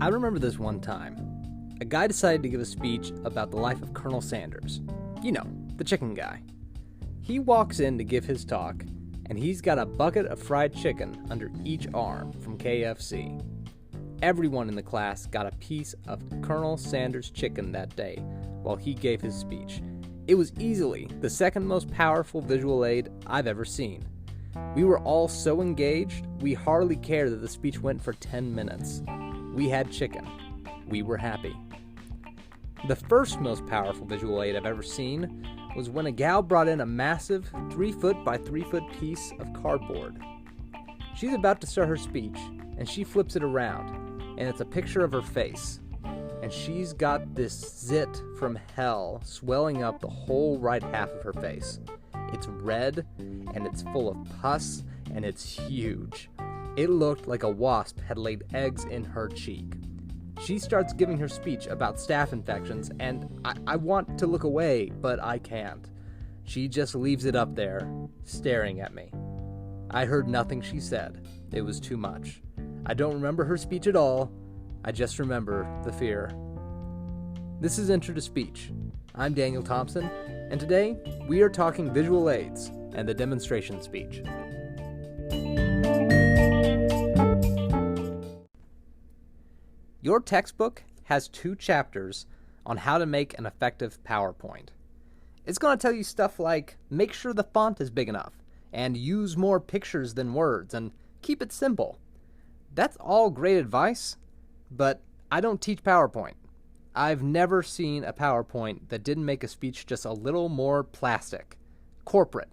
I remember this one time. A guy decided to give a speech about the life of Colonel Sanders. You know, the chicken guy. He walks in to give his talk, and he's got a bucket of fried chicken under each arm from KFC. Everyone in the class got a piece of Colonel Sanders chicken that day while he gave his speech. It was easily the second most powerful visual aid I've ever seen. We were all so engaged, we hardly cared that the speech went for 10 minutes. We had chicken. We were happy. The first most powerful visual aid I've ever seen was when a gal brought in a massive 3-foot by 3-foot piece of cardboard. She's about to start her speech, and she flips it around, and it's a picture of her face. And she's got this zit from hell swelling up the whole right half of her face. It's red, and it's full of pus, and it's huge. It looked like a wasp had laid eggs in her cheek. She starts giving her speech about staph infections, and I want to look away, but I can't. She just leaves it up there, staring at me. I heard nothing she said. It was too much. I don't remember her speech at all. I just remember the fear. This is Intro to Speech. I'm Daniel Thompson, and today we are talking visual aids and the demonstration speech. Your textbook has 2 chapters on how to make an effective PowerPoint. It's going to tell you stuff like make sure the font is big enough, and use more pictures than words, and keep it simple. That's all great advice, but I don't teach PowerPoint. I've never seen a PowerPoint that didn't make a speech just a little more plastic, corporate,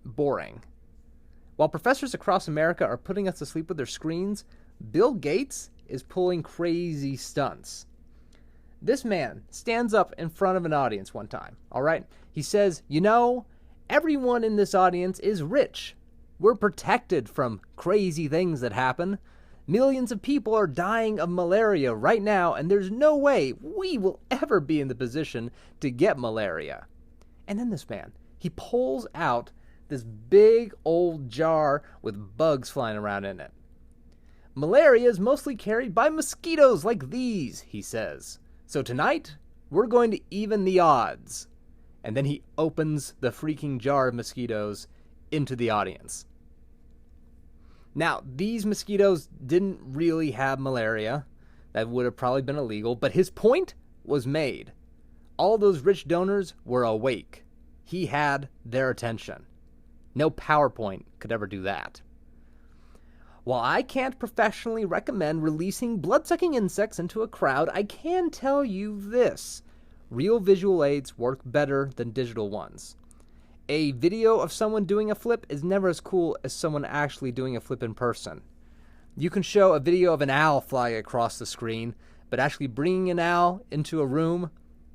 boring. While professors across America are putting us to sleep with their screens, Bill Gates is pulling crazy stunts. This man stands up in front of an audience one time, all right? He says, everyone in this audience is rich. We're protected from crazy things that happen. Millions of people are dying of malaria right now, and there's no way we will ever be in the position to get malaria. And then this man, he pulls out this big old jar with bugs flying around in it. Malaria is mostly carried by mosquitoes like these, he says. So tonight, we're going to even the odds. And then he opens the freaking jar of mosquitoes into the audience. Now, these mosquitoes didn't really have malaria. That would have probably been illegal, but his point was made. All those rich donors were awake. He had their attention. No PowerPoint could ever do that. While I can't professionally recommend releasing blood-sucking insects into a crowd, I can tell you this. Real visual aids work better than digital ones. A video of someone doing a flip is never as cool as someone actually doing a flip in person. You can show a video of an owl flying across the screen, but actually bringing an owl into a room,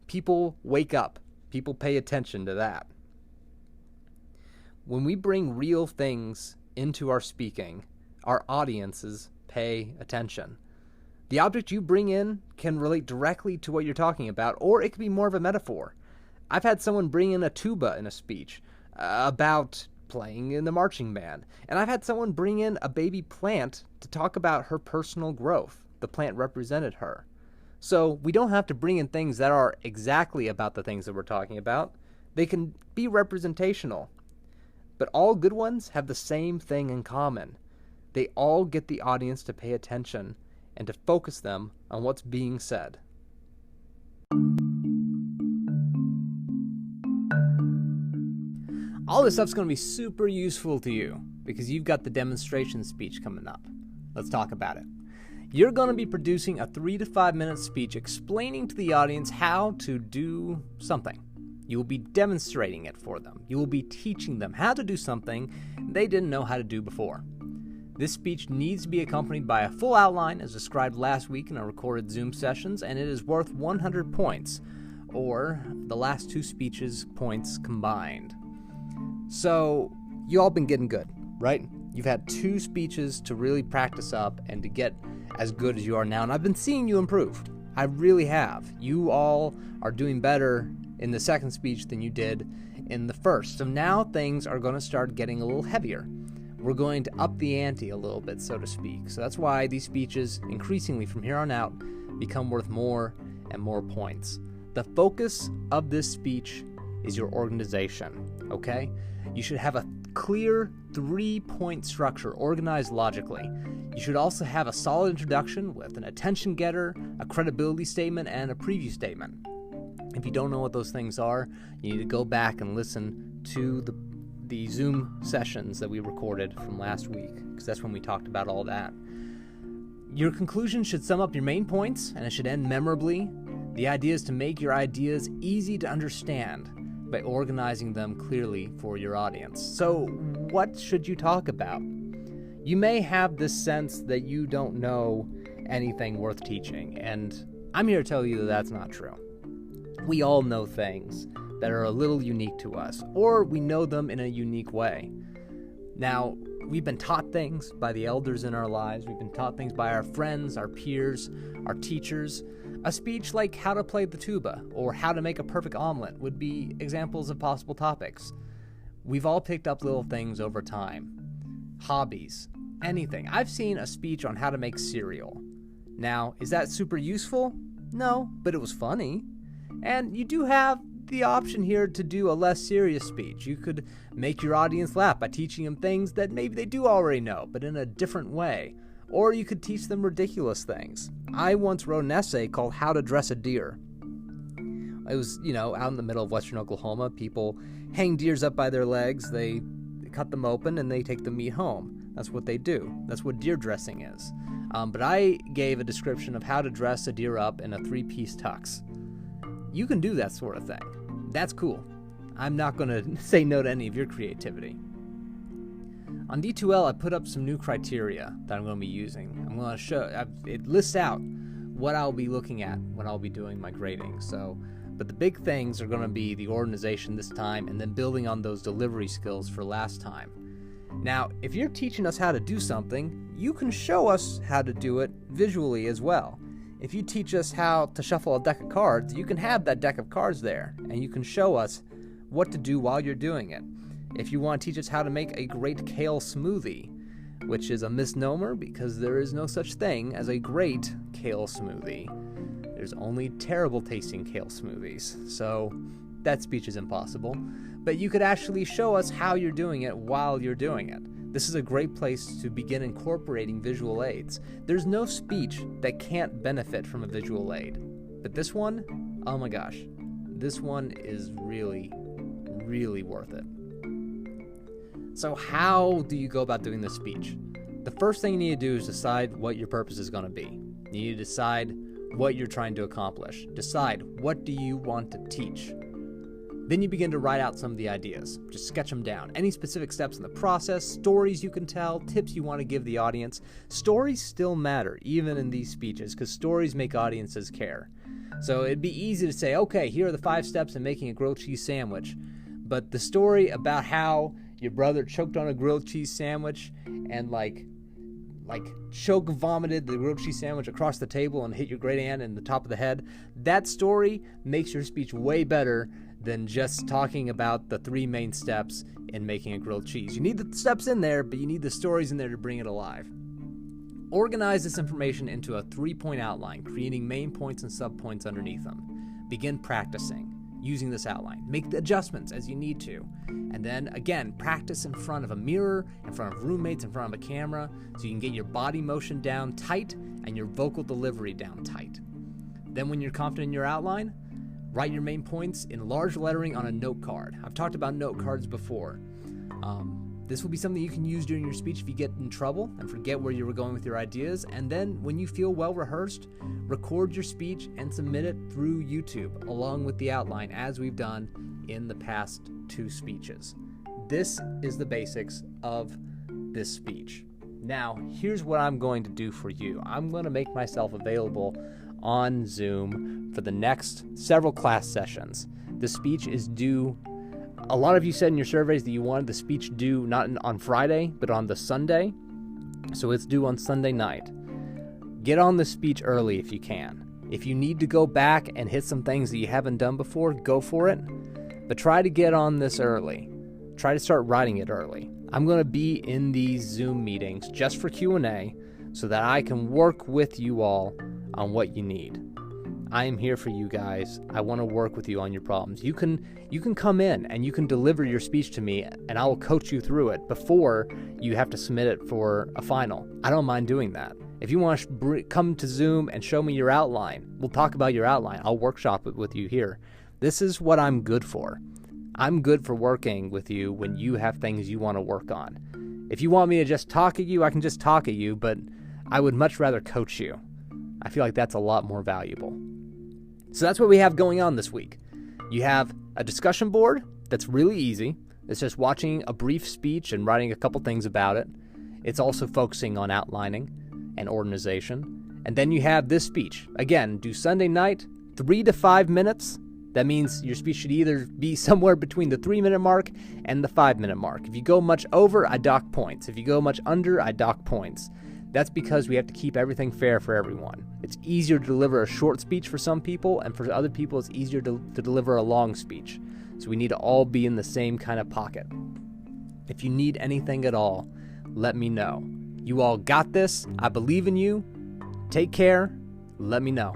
people wake up. People pay attention to that. When we bring real things into our speaking, our audiences pay attention. The object you bring in can relate directly to what you're talking about, or it could be more of a metaphor. I've had someone bring in a tuba in a speech about playing in the marching band, and I've had someone bring in a baby plant to talk about her personal growth. The plant represented her. So we don't have to bring in things that are exactly about the things that we're talking about. They can be representational. But all good ones have the same thing in common. They all get the audience to pay attention and to focus them on what's being said. All this stuff's going to be super useful to you because you've got the demonstration speech coming up. Let's talk about it. You're going to be producing a 3 to 5 minute speech explaining to the audience how to do something. You will be demonstrating it for them. You will be teaching them how to do something they didn't know how to do before. This speech needs to be accompanied by a full outline as described last week in our recorded Zoom sessions, and it is worth 100 points, or the last 2 speeches' points combined. So, you all been getting good, right? You've had 2 speeches to really practice up and to get as good as you are now, and I've been seeing you improve. I really have. You all are doing better in the second speech than you did in the first. So now things are going to start getting a little heavier. we're going to up the ante a little bit, so to speak. So that's why these speeches, increasingly from here on out, become worth more and more points. The focus of this speech is your organization, okay? You should have a clear 3-point structure, organized logically. You should also have a solid introduction with an attention getter, a credibility statement, and a preview statement. If you don't know what those things are, you need to go back and listen to the Zoom sessions that we recorded from last week, because that's when we talked about all that. Your conclusion should sum up your main points, and it should end memorably. The idea is to make your ideas easy to understand by organizing them clearly for your audience. So, what should you talk about? You may have this sense that you don't know anything worth teaching, and I'm here to tell you that that's not true. We all know things that are a little unique to us, or we know them in a unique way. Now, we've been taught things by the elders in our lives. We've been taught things by our friends, our peers, our teachers. A speech like how to play the tuba or how to make a perfect omelet would be examples of possible topics. We've all picked up little things over time. Hobbies, anything. I've seen a speech on how to make cereal. Now, is that super useful? No, but it was funny. And you do have the option here to do a less serious speech. You could make your audience laugh by teaching them things that maybe they do already know, but in a different way. Or you could teach them ridiculous things. I once wrote an essay called How to Dress a Deer. It was, out in the middle of western Oklahoma. People hang deers up by their legs, they cut them open, and they take the meat home. That's what they do. That's what deer dressing is. But I gave a description of how to dress a deer up in a 3-piece tux. You can do that sort of thing. That's cool. I'm not going to say no to any of your creativity. On D2L, I put up some new criteria that I'm going to be using. I'm going to show, it lists out what I'll be looking at when I'll be doing my grading. But the big things are going to be the organization this time and then building on those delivery skills for last time. Now, if you're teaching us how to do something, you can show us how to do it visually as well. If you teach us how to shuffle a deck of cards, you can have that deck of cards there, and you can show us what to do while you're doing it. If you want to teach us how to make a great kale smoothie, which is a misnomer because there is no such thing as a great kale smoothie. There's only terrible tasting kale smoothies, so that speech is impossible. But you could actually show us how you're doing it while you're doing it. This is a great place to begin incorporating visual aids. There's no speech that can't benefit from a visual aid. But this one, oh my gosh, this one is really, really worth it. So how do you go about doing this speech? The first thing you need to do is decide what your purpose is going to be. You need to decide what you're trying to accomplish. Decide what do you want to teach. Then you begin to write out some of the ideas. Just sketch them down. Any specific steps in the process, stories you can tell, tips you want to give the audience. Stories still matter, even in these speeches, because stories make audiences care. So it'd be easy to say, okay, here are the 5 steps in making a grilled cheese sandwich. But the story about how your brother choked on a grilled cheese sandwich and like choke vomited the grilled cheese sandwich across the table and hit your great aunt in the top of the head, that story makes your speech way better than just talking about the 3 main steps in making a grilled cheese. You need the steps in there, but you need the stories in there to bring it alive. Organize this information into a 3-point outline, creating main points and subpoints underneath them. Begin practicing using this outline. Make the adjustments as you need to. And then, again, practice in front of a mirror, in front of roommates, in front of a camera, so you can get your body motion down tight and your vocal delivery down tight. Then when you're confident in your outline, write your main points in large lettering on a note card. I've talked about note cards before. This will be something you can use during your speech if you get in trouble and forget where you were going with your ideas. And then when you feel well rehearsed, record your speech and submit it through YouTube along with the outline as we've done in the past 2 speeches. This is the basics of this speech. Now, here's what I'm going to do for you. I'm going to make myself available on Zoom for the next several class sessions. The speech is due. A lot of you said in your surveys that you wanted the speech due not on Friday, but on the Sunday. So it's due on Sunday night. Get on the speech early if you can. If you need to go back and hit some things that you haven't done before, go for it. But try to get on this early. try to start writing it early. I'm going to be in these Zoom meetings just for Q&A so that I can work with you all on what you need. I am here for you guys. I want to work with you on your problems. You can come in and you can deliver your speech to me, and I will coach you through it before you have to submit it for a final. I don't mind doing that. If you want to come to Zoom and show me your outline, we'll talk about your outline. I'll workshop it with you here. This is what I'm good for. I'm good for working with you when you have things you want to work on. If you want me to just talk at you, I can just talk at you, but I would much rather coach you. I feel like that's a lot more valuable. So that's what we have going on this week. You have a discussion board that's really easy. It's just watching a brief speech and writing a couple things about it. It's also focusing on outlining and organization. And then you have this speech. Again, do Sunday night, 3 to 5 minutes. That means your speech should either be somewhere between the 3-minute mark and the 5-minute mark. If you go much over, I dock points. If you go much under, I dock points. That's because we have to keep everything fair for everyone. It's easier to deliver a short speech for some people, and for other people it's easier to deliver a long speech. So we need to all be in the same kind of pocket. If you need anything at all, let me know. You all got this. I believe in you. Take care. Let me know.